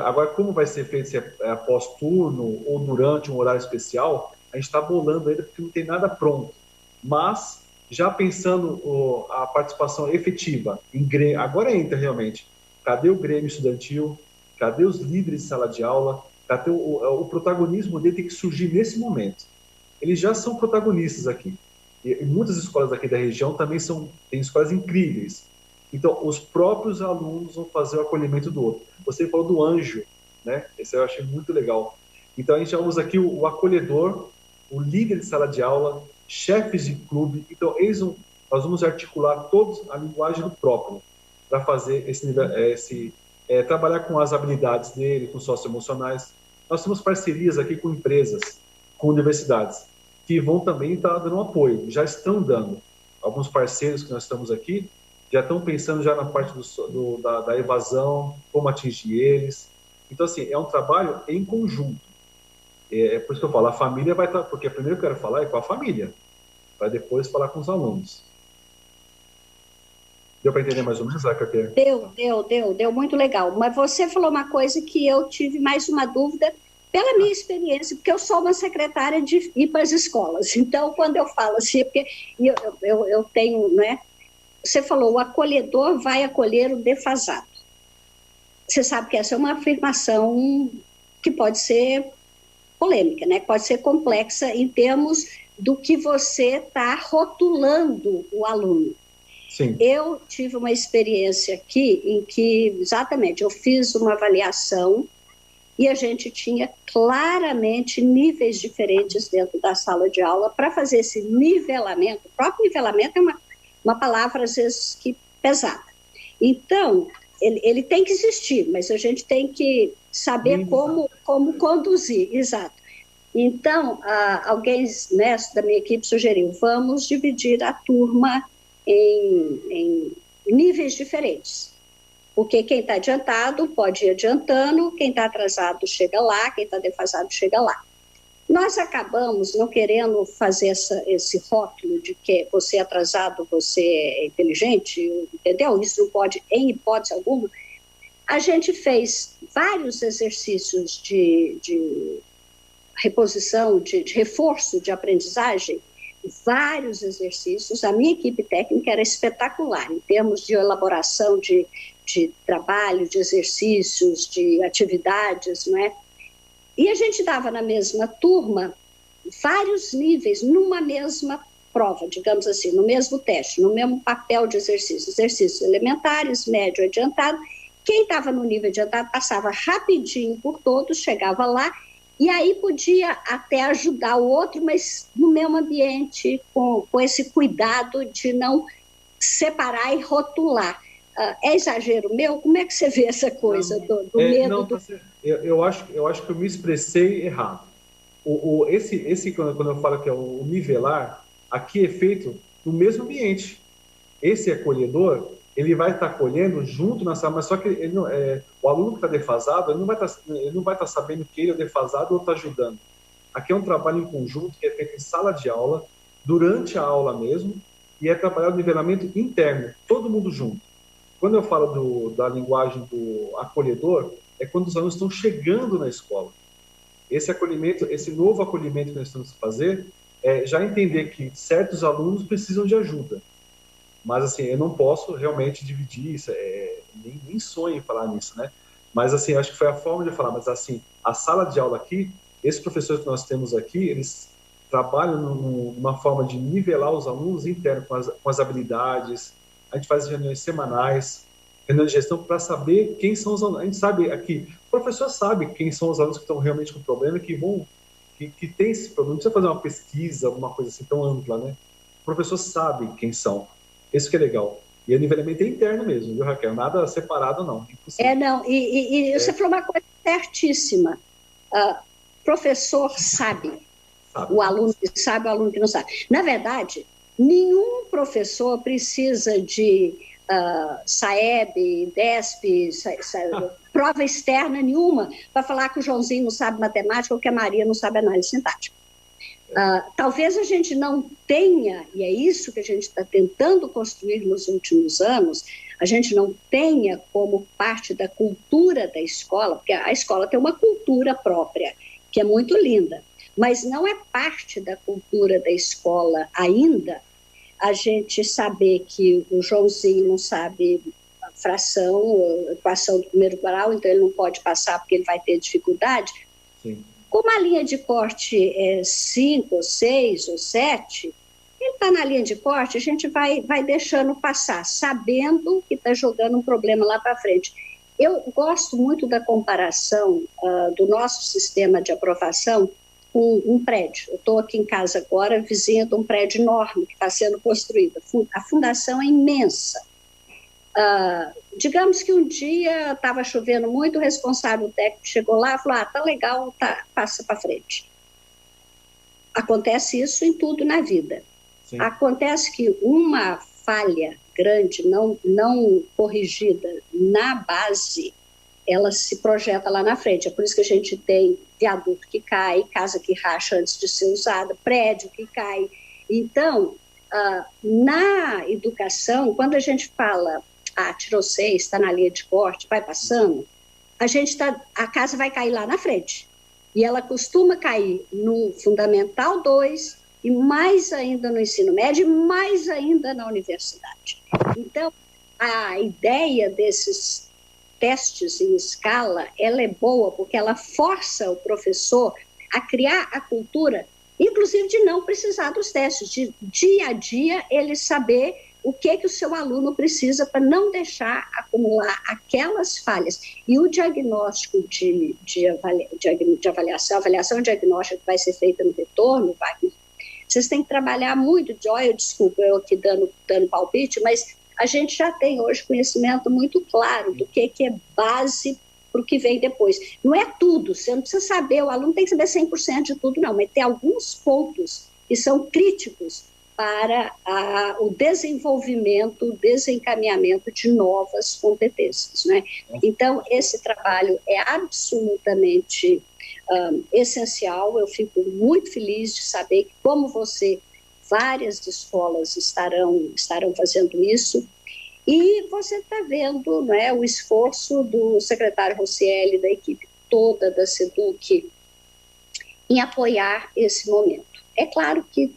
agora, como vai ser feito, se é após turno ou durante um horário especial, a gente está bolando ainda porque não tem nada pronto. Mas, já pensando a participação efetiva em Grêmio, agora entra realmente, cadê o Grêmio estudantil, cadê os líderes de sala de aula, cadê o protagonismo dele tem que surgir nesse momento. Eles já são protagonistas aqui. E muitas escolas aqui da região também têm escolas incríveis. Então, os próprios alunos vão fazer o acolhimento do outro. Você falou do anjo, né? Esse eu achei muito legal. Então, a gente já usa aqui o acolhedor, o líder de sala de aula, chefes de clube. Então, nós vamos articular todos a linguagem do próprio para fazer trabalhar com as habilidades dele, com socioemocionais. Nós temos parcerias aqui com empresas, com universidades, que vão também estar dando um apoio, já estão dando. Alguns parceiros que nós estamos aqui já estão pensando já na parte da evasão, como atingir eles. Então, assim, é um trabalho em conjunto. É por isso que eu falo, a família vai estar... Porque primeiro que eu quero falar é com a família, para depois falar com os alunos. Deu para entender mais ou menos, Raquel? Deu muito legal. Mas você falou uma coisa que eu tive mais uma dúvida pela minha experiência, porque eu sou uma secretária de ir para as escolas. Então, quando eu falo assim, porque eu tenho, né? Você falou, o acolhedor vai acolher o defasado. Você sabe que essa é uma afirmação que pode ser polêmica, né? Pode ser complexa em termos do que você está rotulando o aluno. Sim. Eu tive uma experiência aqui em que, exatamente, eu fiz uma avaliação e a gente tinha claramente níveis diferentes dentro da sala de aula para fazer esse nivelamento. O próprio nivelamento é uma palavra, às vezes, que pesada. Então, ele tem que existir, mas a gente tem que saber como conduzir, exato. Então, alguém, né, da minha equipe sugeriu, vamos dividir a turma em níveis diferentes. Porque quem está adiantado pode ir adiantando, quem está atrasado chega lá, quem está defasado chega lá. Nós acabamos não querendo fazer esse rótulo de que você é atrasado, você é inteligente, entendeu? Isso não pode, em hipótese alguma. A gente fez vários exercícios de reposição, de reforço de aprendizagem, vários exercícios. A minha equipe técnica era espetacular em termos de elaboração de trabalho, de exercícios, de atividades, não é? E a gente dava na mesma turma vários níveis, numa mesma prova, digamos assim, no mesmo teste, no mesmo papel de exercícios elementares, médio, adiantado. Quem estava no nível adiantado passava rapidinho por todos, chegava lá, e aí podia até ajudar o outro, mas no mesmo ambiente, com esse cuidado de não separar e rotular. É exagero meu? Como é que você vê essa coisa do medo? Não, eu acho que eu me expressei errado. Quando eu falo que é o nivelar, aqui é feito no mesmo ambiente. Esse acolhedor, ele vai estar acolhendo junto na sala, mas só que o aluno que está defasado, ele não vai estar sabendo que ele é defasado ou está ajudando. Aqui é um trabalho em conjunto que é feito em sala de aula, durante a aula mesmo, e é trabalhado o nivelamento interno, todo mundo junto. Quando eu falo da linguagem do acolhedor, é quando os alunos estão chegando na escola. Esse acolhimento, esse novo acolhimento que nós estamos a fazer, é já entender que certos alunos precisam de ajuda. Mas, assim, eu não posso realmente dividir isso, nem sonho em falar nisso, né? Mas, assim, acho que foi a forma de falar. Mas, assim, a sala de aula aqui, esses professores que nós temos aqui, eles trabalham numa forma de nivelar os alunos internos com as habilidades. A gente faz reuniões semanais, reuniões de gestão, para saber quem são os alunos. A gente sabe aqui, o professor sabe quem são os alunos que estão realmente com problema, que tem esse problema. Não precisa fazer uma pesquisa, alguma coisa assim tão ampla, né? O professor sabe quem são. Isso que é legal. E o nivelamento é interno mesmo, viu, Raquel? Nada separado, não. Impossível. Não. E você falou uma coisa certíssima. Professor sabe. O aluno que sabe, o aluno que não sabe. Na verdade, nenhum professor precisa de SAEB, DESP, prova externa nenhuma para falar que o Joãozinho não sabe matemática ou que a Maria não sabe análise sintática. Talvez a gente não tenha, e é isso que a gente está tentando construir nos últimos anos, a gente não tenha como parte da cultura da escola, porque a escola tem uma cultura própria, que é muito linda, mas não é parte da cultura da escola ainda a gente saber que o Joãozinho não sabe fração, equação do primeiro grau, então ele não pode passar porque ele vai ter dificuldade. Sim. Como a linha de corte é 5, 6 ou 7, ele está na linha de corte, a gente vai deixando passar, sabendo que está jogando um problema lá para frente. Eu gosto muito da comparação do nosso sistema de aprovação com um prédio. Eu estou aqui em casa agora, vizinha de um prédio enorme que está sendo construído. A fundação é imensa. Digamos que um dia estava chovendo muito, o responsável técnico chegou lá e falou, tá legal, passa para frente. Acontece isso em tudo na vida. Sim. Acontece que uma falha grande, não corrigida na base, ela se projeta lá na frente. É por isso que a gente tem viaduto que cai, casa que racha antes de ser usada, prédio que cai. Então, na educação, quando a gente fala tirou 6, está na linha de corte, vai passando, a casa vai cair lá na frente. E ela costuma cair no Fundamental 2 e mais ainda no ensino médio e mais ainda na universidade. Então, a ideia desses testes em escala, ela é boa porque ela força o professor a criar a cultura, inclusive de não precisar dos testes, de dia a dia ele saber o que o seu aluno precisa para não deixar acumular aquelas falhas. E o diagnóstico de avaliação, avaliação e diagnóstico que vai ser feita no retorno, vocês têm que trabalhar muito, desculpa eu aqui dando palpite, mas a gente já tem hoje conhecimento muito claro do que é base para o que vem depois. Não é tudo, você não precisa saber, o aluno tem que saber 100% de tudo, não, mas tem alguns pontos que são críticos para o desenvolvimento, o desencaminhamento de novas competências, né? Então, esse trabalho é absolutamente essencial. Eu fico muito feliz de saber que, como você, várias escolas estarão fazendo isso. E você está vendo, não é, o esforço do secretário Rocieli, da equipe toda da SEDUC, em apoiar esse momento. É claro que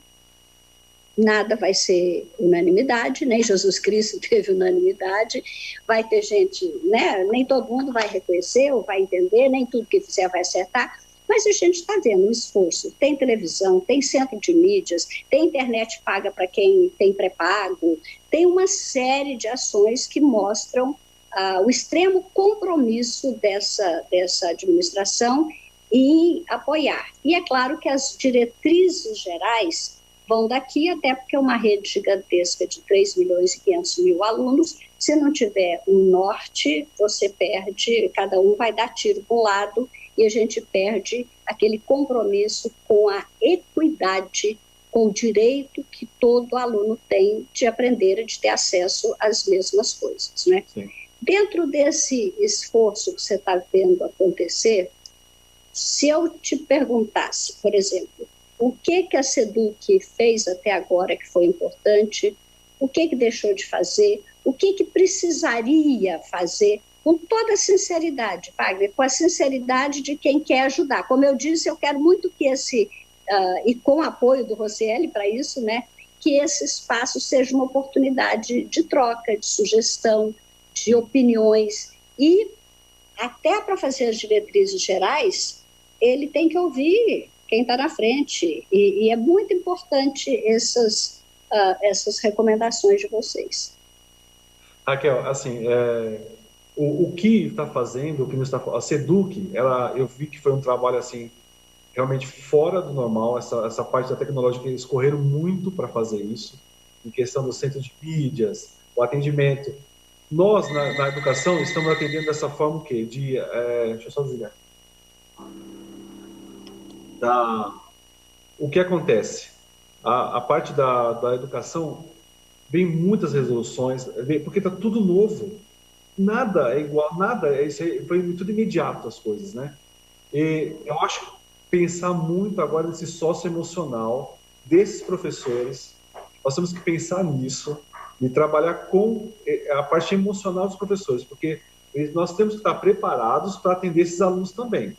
nada vai ser unanimidade, nem Jesus Cristo teve unanimidade, vai ter gente, né, nem todo mundo vai reconhecer ou vai entender, nem tudo que fizer vai acertar, mas a gente está vendo um esforço. Tem televisão, tem centro de mídias, tem internet paga para quem tem pré-pago, tem uma série de ações que mostram o extremo compromisso dessa administração em apoiar. E é claro que as diretrizes gerais vão daqui, até porque é uma rede gigantesca de 3.500.000 alunos. Se não tiver um norte, você perde, cada um vai dar tiro para um lado, e a gente perde aquele compromisso com a equidade, com o direito que todo aluno tem de aprender e de ter acesso às mesmas coisas, né? Sim. Dentro desse esforço que você está vendo acontecer, se eu te perguntasse, por exemplo, o que a SEDUC fez até agora que foi importante, o que deixou de fazer, o que precisaria fazer, com toda a sinceridade, Wagner, com a sinceridade de quem quer ajudar. Como eu disse, eu quero muito que e com o apoio do Rocieli para isso, né, que esse espaço seja uma oportunidade de troca, de sugestão, de opiniões, e até para fazer as diretrizes gerais, ele tem que ouvir quem está na frente, e é muito importante essas recomendações de vocês. Raquel, assim, o que está fazendo, o que não está, a SEDUC, eu vi que foi um trabalho assim realmente fora do normal. Essa parte da tecnologia, eles correram muito para fazer isso, em questão do centro de mídias, o atendimento. Nós, na educação, estamos atendendo dessa forma o quê? Deixa eu só desligar. O que acontece? A parte da educação, vem muitas resoluções, porque está tudo novo. Nada é igual, nada, foi tudo imediato as coisas, né? E eu acho que pensar muito agora nesse socioemocional desses professores, nós temos que pensar nisso e trabalhar com a parte emocional dos professores, porque nós temos que estar preparados para atender esses alunos também.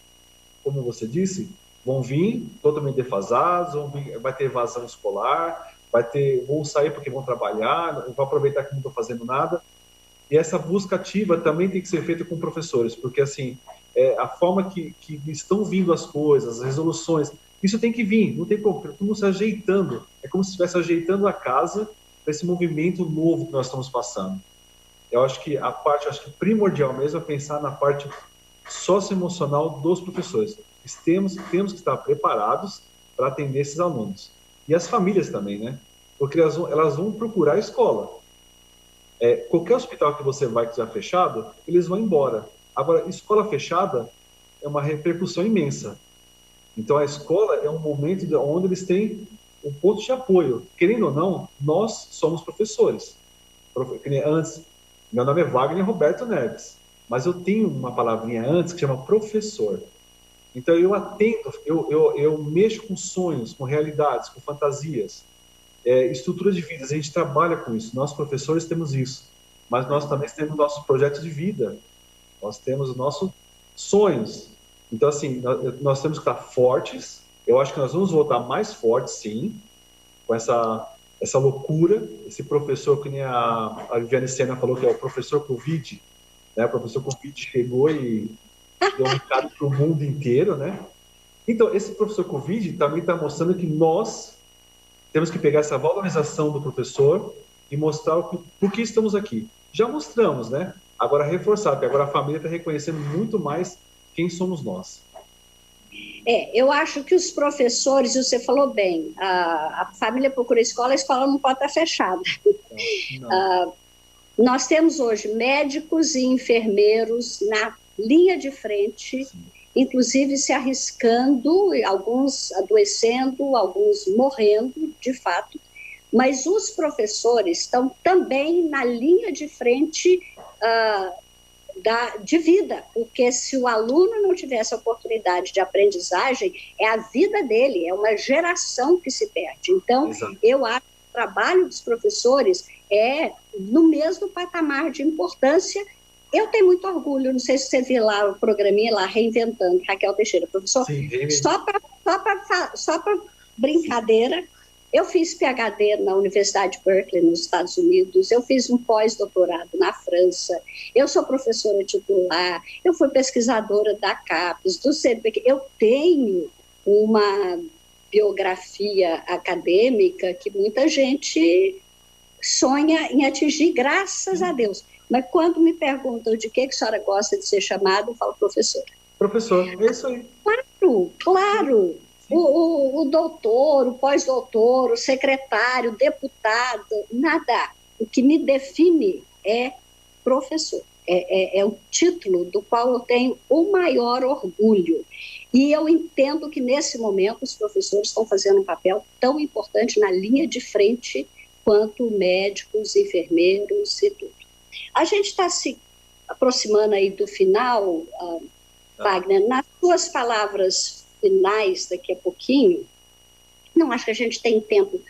Como você disse, vão vir totalmente defasados, vai ter evasão escolar, vão sair porque vão trabalhar, não vão aproveitar que não estão fazendo nada. E essa busca ativa também tem que ser feita com professores, porque assim, a forma que estão vindo as coisas, as resoluções, isso tem que vir, não tem problema, todo mundo se ajeitando, é como se estivesse ajeitando a casa para esse movimento novo que nós estamos passando. Eu acho que primordial mesmo é pensar na parte socioemocional dos professores. Temos que estar preparados para atender esses alunos. E as famílias também, né? Porque elas vão procurar a escola. Qualquer hospital que você vai que estiver fechado, eles vão embora. Agora, escola fechada é uma repercussão imensa. Então, a escola é um momento onde eles têm um ponto de apoio. Querendo ou não, nós somos professores. Antes, meu nome é Wagner Roberto Neves, mas eu tenho uma palavrinha antes que chama professor. Então, eu atendo, eu mexo com sonhos, com realidades, com fantasias, estruturas de vida. A gente trabalha com isso. Nós, professores, temos isso. Mas nós também temos nossos projetos de vida. Nós temos os nossos sonhos. Então, assim, nós temos que estar fortes. Eu acho que nós vamos voltar mais fortes, sim, com essa loucura. Esse professor, que nem a Viviane Sena falou, que é o professor Covid, né? O professor Covid chegou e deu um recado para o mundo inteiro, né? Então, esse professor Covid também está mostrando que nós temos que pegar essa valorização do professor e mostrar por que estamos aqui. Já mostramos, né? Agora reforçar, porque agora a família está reconhecendo muito mais quem somos nós. Eu acho que os professores, você falou bem, a família procura a escola não pode estar fechada. Não. Nós temos hoje médicos e enfermeiros na linha de frente, sim, inclusive se arriscando, alguns adoecendo, alguns morrendo, de fato, mas os professores estão também na linha de frente, de vida, porque se o aluno não tiver essa oportunidade de aprendizagem, é a vida dele, é uma geração que se perde. Então, exato, eu acho que o trabalho dos professores é no mesmo patamar de importância. Eu tenho muito orgulho, não sei se você viu lá o programinha lá, Reinventando, Raquel Teixeira, professor, sim, só para brincadeira, sim, eu fiz PhD na Universidade de Berkeley, nos Estados Unidos, eu fiz um pós-doutorado na França, eu sou professora titular, eu fui pesquisadora da CAPES, do CNPq, eu tenho uma biografia acadêmica que muita gente sonha em atingir, graças a Deus. Mas quando me perguntam de que a senhora gosta de ser chamada, eu falo professora. Professor, é isso aí. Claro, claro. O doutor, o pós-doutor, o secretário, o deputado, nada. O que me define é professor. É o título do qual eu tenho o maior orgulho. E eu entendo que, nesse momento, os professores estão fazendo um papel tão importante na linha de frente quanto médicos, enfermeiros e tudo. A gente está se aproximando aí do final, Wagner. Nas suas palavras finais, daqui a pouquinho, não acho que a gente tem tempo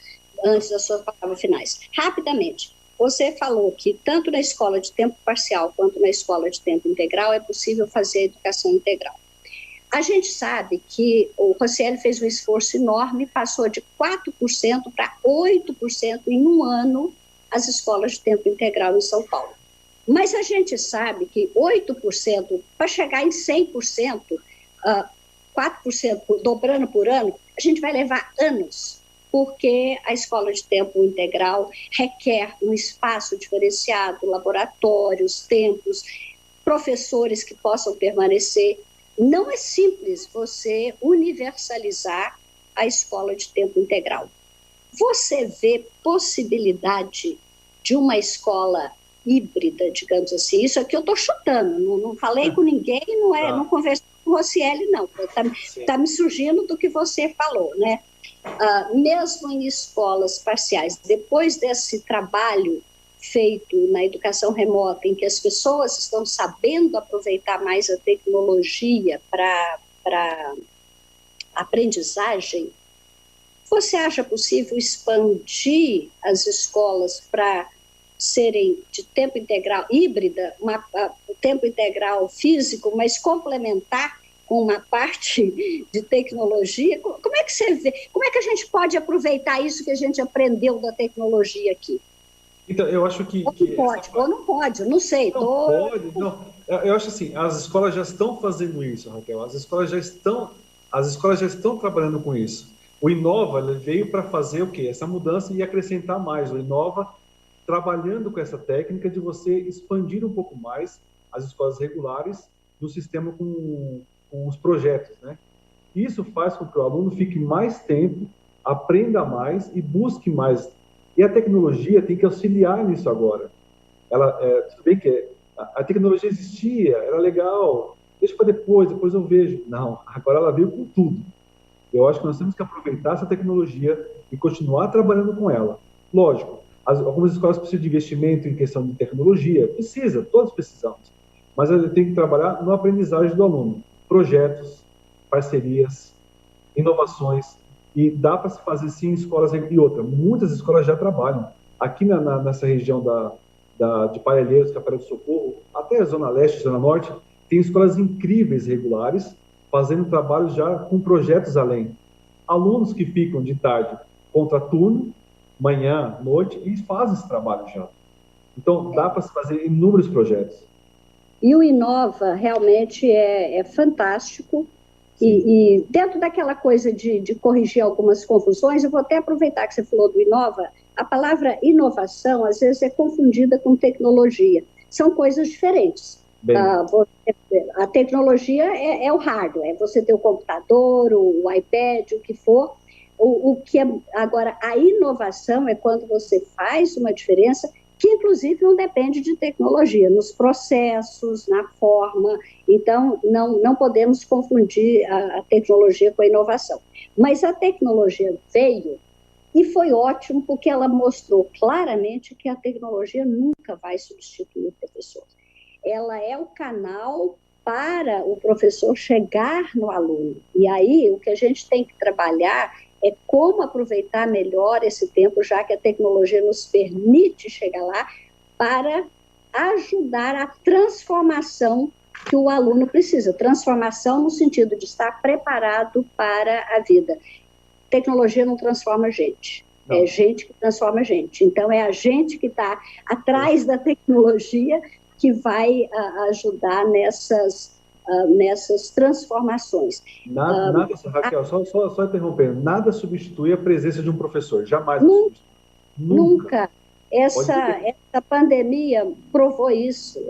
antes das suas palavras finais. Rapidamente, você falou que tanto na escola de tempo parcial quanto na escola de tempo integral é possível fazer a educação integral. A gente sabe que o Rocieli fez um esforço enorme, passou de 4% para 8% em um ano as escolas de tempo integral em São Paulo. Mas a gente sabe que 8%, para chegar em 100%, 4% dobrando por ano, a gente vai levar anos, porque a escola de tempo integral requer um espaço diferenciado, laboratórios, tempos, professores que possam permanecer. Não é simples você universalizar a escola de tempo integral. Você vê possibilidade de uma escola híbrida, digamos assim? Isso aqui eu estou chutando, não falei com ninguém, não conversei com o Rocieli, não. Está me surgindo do que você falou, né? Mesmo em escolas parciais, depois desse trabalho feito na educação remota, em que as pessoas estão sabendo aproveitar mais a tecnologia para aprendizagem, você acha possível expandir as escolas para serem de tempo integral híbrida, tempo integral físico, mas complementar com uma parte de tecnologia? Como é que você vê? Como é que a gente pode aproveitar isso que a gente aprendeu da tecnologia aqui? Então, eu acho que... Ou não pode, não sei. Pode, não. Eu acho assim, as escolas já estão fazendo isso, Raquel. As escolas já estão trabalhando com isso. O Inova veio para fazer o quê? Essa mudança e acrescentar mais. O Inova trabalhando com essa técnica de você expandir um pouco mais as escolas regulares do sistema com os projetos, né? Isso faz com que o aluno fique mais tempo, aprenda mais e busque mais. E a tecnologia tem que auxiliar nisso agora. Tudo bem que a tecnologia existia, era legal, deixa para depois eu vejo. Não, agora ela veio com tudo. Eu acho que nós temos que aproveitar essa tecnologia e continuar trabalhando com ela. Lógico, algumas escolas precisam de investimento em questão de tecnologia, todos precisamos, mas tem que trabalhar na aprendizagem do aluno, projetos, parcerias, inovações, e dá para se fazer sim em escolas, e outra, muitas escolas já trabalham. Aqui nessa região de Parelheiros, Capela do Socorro, até a Zona Leste, Zona Norte, tem escolas incríveis regulares, fazendo trabalhos já com projetos além. Alunos que ficam de tarde contraturno, manhã, noite, e fazem esse trabalho já. Então, dá para se fazer inúmeros projetos. E o Inova realmente é fantástico. E dentro daquela coisa de corrigir algumas confusões, eu vou até aproveitar que você falou do Inova, a palavra inovação, às vezes, é confundida com tecnologia. São coisas diferentes. A tecnologia é o hardware, é você ter o computador, o iPad, o que for. O que agora, a inovação é quando você faz uma diferença que, inclusive, não depende de tecnologia, nos processos, na forma. Então, não podemos confundir a tecnologia com a inovação. Mas a tecnologia veio e foi ótimo, porque ela mostrou claramente que a tecnologia nunca vai substituir o professor. ela é o canal para o professor chegar no aluno. E aí, o que a gente tem que trabalhar é como aproveitar melhor esse tempo, já que a tecnologia nos permite chegar lá, para ajudar a transformação que o aluno precisa. Transformação no sentido de estar preparado para a vida. Tecnologia não transforma a gente. Não. É gente que transforma a gente. Então, é a gente que está atrás da tecnologia que vai ajudar nessas transformações. Nada, Raquel, só interrompendo, nada substitui a presença de um professor, jamais. Nunca. Essa pandemia provou isso,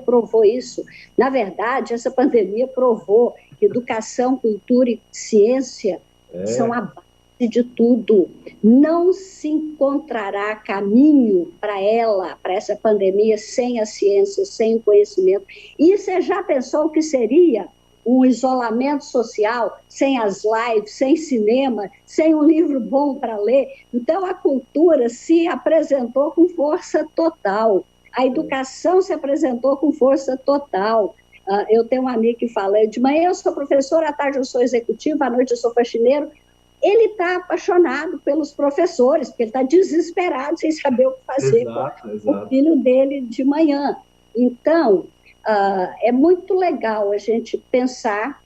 provou isso. Na verdade, essa pandemia provou que educação, cultura e ciência são a base de tudo. Não se encontrará caminho para essa pandemia, sem a ciência, sem o conhecimento. E você já pensou o que seria um isolamento social, sem as lives, sem cinema, sem um livro bom para ler? Então, a cultura se apresentou com força total. A educação se apresentou com força total. Eu tenho um amigo que fala, de manhã eu sou professora, à tarde eu sou executiva, à noite eu sou faxineiro. Ele está apaixonado pelos professores, porque ele está desesperado sem saber o que fazer com o filho dele de manhã. Então, é muito legal a gente pensar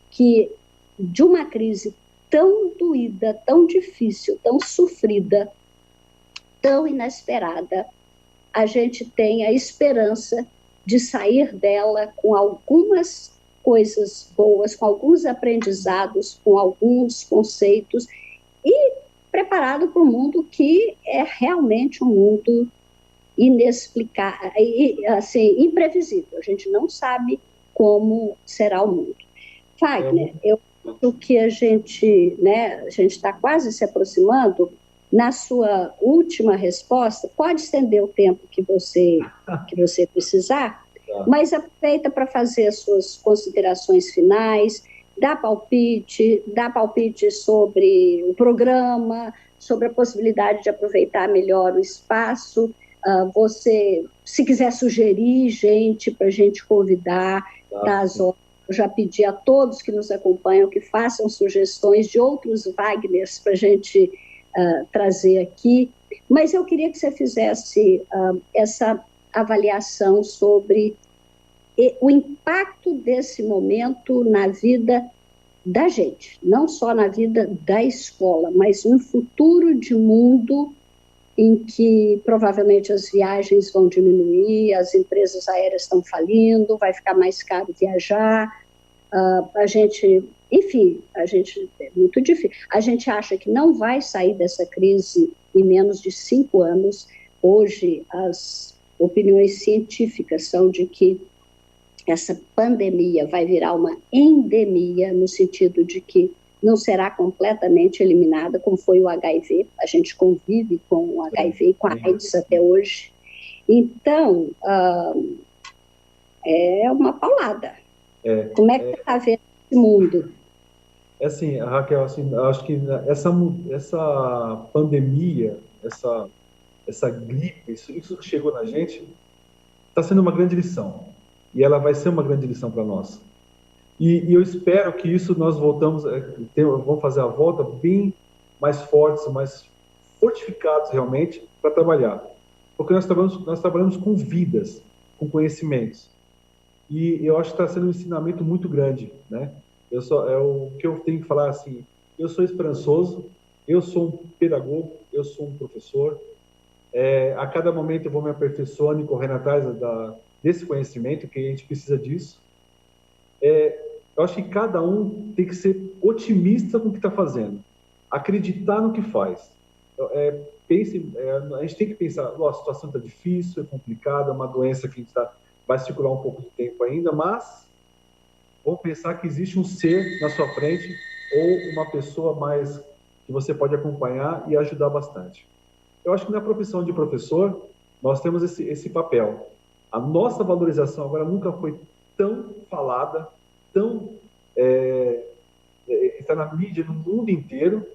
que de uma crise tão doída, tão difícil, tão sofrida, tão inesperada, a gente tem a esperança de sair dela com algumas coisas boas, com alguns aprendizados, com alguns conceitos e preparado para um mundo que é realmente um mundo inexplicável, assim, imprevisível. A gente não sabe como será o mundo. Wagner, eu acho que a gente está quase se aproximando. Na sua última resposta, pode estender o tempo que você precisar, mas aproveita para fazer as suas considerações finais, dá palpite sobre o programa, sobre a possibilidade de aproveitar melhor o espaço. Você, se quiser sugerir gente para a gente convidar, caso eu já pedi a todos que nos acompanham que façam sugestões de outros Wagners para a gente trazer aqui, mas eu queria que você fizesse essa avaliação sobre o impacto desse momento na vida da gente, não só na vida da escola, mas um futuro de mundo em que provavelmente as viagens vão diminuir, as empresas aéreas estão falindo, vai ficar mais caro viajar, é muito difícil. A gente acha que não vai sair dessa crise em menos de 5 anos. Hoje, as opiniões científicas são de que essa pandemia vai virar uma endemia, no sentido de que não será completamente eliminada, como foi o HIV. A gente convive com o HIV e com a AIDS até hoje. Então, é uma paulada. Como é que você está vendo esse mundo? Assim, Raquel, acho que essa pandemia, essa gripe, isso que chegou na gente, está sendo uma grande lição. E ela vai ser uma grande lição para nós. E eu espero que isso nós vamos fazer a volta bem mais fortes, mais fortificados realmente para trabalhar. Porque nós trabalhamos com vidas, com conhecimentos. E eu acho que está sendo um ensinamento muito grande, né? O que eu tenho que falar assim, eu sou esperançoso, eu sou um pedagogo, eu sou um professor. A cada momento eu vou me aperfeiçoando e correndo atrás desse conhecimento, que a gente precisa disso. Eu acho que cada um tem que ser otimista com o que está fazendo, acreditar no que faz. A gente tem que pensar, a situação está difícil, é complicada, é uma doença que vai circular um pouco de tempo ainda, mas vamos pensar que existe um ser na sua frente ou uma pessoa mais que você pode acompanhar e ajudar bastante. Eu acho que na profissão de professor, nós temos esse papel. A nossa valorização agora nunca foi tão falada, está na mídia no mundo inteiro.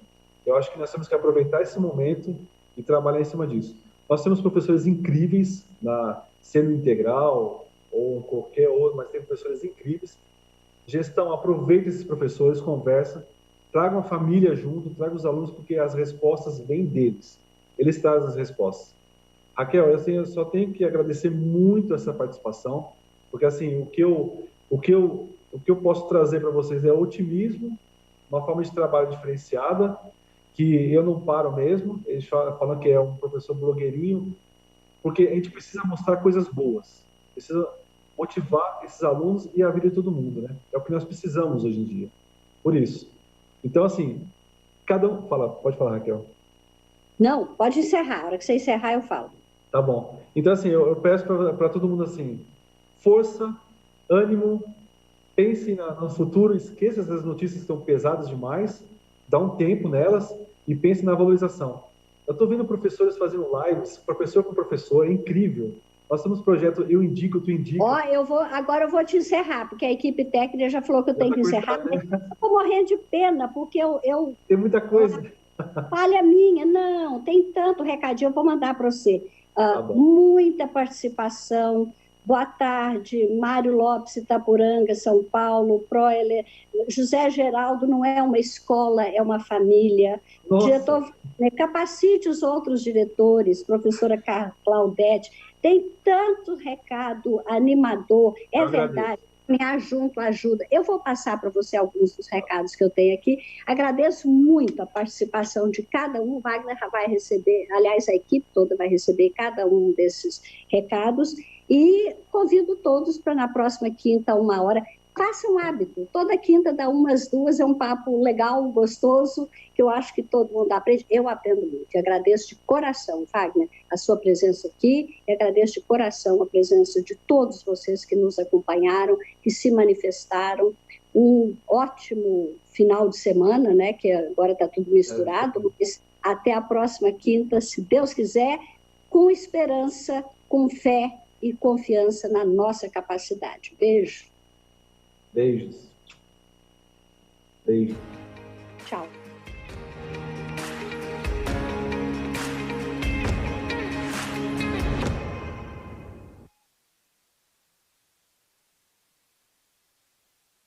Eu acho que nós temos que aproveitar esse momento e trabalhar em cima disso. Nós temos professores incríveis na sendo integral ou qualquer outro, mas tem professores incríveis. Gestão, aproveita esses professores, conversa, traga a família junto, traga os alunos, porque as respostas vêm deles. Eles trazem as respostas. Raquel, eu só tenho que agradecer muito essa participação, porque assim, o que eu posso trazer para vocês é otimismo, uma forma de trabalho diferenciada, que eu não paro mesmo. Eles falam que é um professor blogueirinho, porque a gente precisa mostrar coisas boas, precisa motivar esses alunos e a vida de todo mundo, né? É o que nós precisamos hoje em dia. Por isso. Então, assim, cada um... Pode falar, Raquel. Não, pode encerrar. A hora que você encerrar, eu falo. Tá bom. Então, assim, eu peço para todo mundo, assim, força, ânimo, pense no futuro, esqueça essas notícias que estão pesadas demais, dá um tempo nelas e pense na valorização. Eu estou vendo professores fazendo lives, professor com professor, é incrível. Nós temos projeto Eu Indico, Tu Indica. Agora eu vou te encerrar, porque a equipe técnica já falou que eu tenho que encerrar. Né? Eu estou morrendo de pena, porque Tem muita coisa. Falha minha, não, tem tanto recadinho, eu vou mandar para você. Muita participação. Boa tarde, Mário Lopes, Itapuranga, São Paulo, Proeler. José Geraldo não é uma escola, é uma família. Diretor, capacite os outros diretores, professora Claudete. Tem tanto recado animador, é verdade. Me ajuda. Eu vou passar para você alguns dos recados que eu tenho aqui. Agradeço muito a participação de cada um. O Wagner vai receber, aliás, a equipe toda vai receber cada um desses recados. E convido todos para na próxima quinta, 1h, faça um hábito. Toda quinta, dá umas 2, é um papo legal, gostoso, que eu acho que todo mundo aprende. Eu aprendo muito. E agradeço de coração, Wagner, a sua presença aqui. E agradeço de coração a presença de todos vocês que nos acompanharam, que se manifestaram. Um ótimo final de semana, né? Que agora está tudo misturado. Mas até a próxima quinta, se Deus quiser, com esperança, com fé e confiança na nossa capacidade. Beijo. Beijos. Beijo.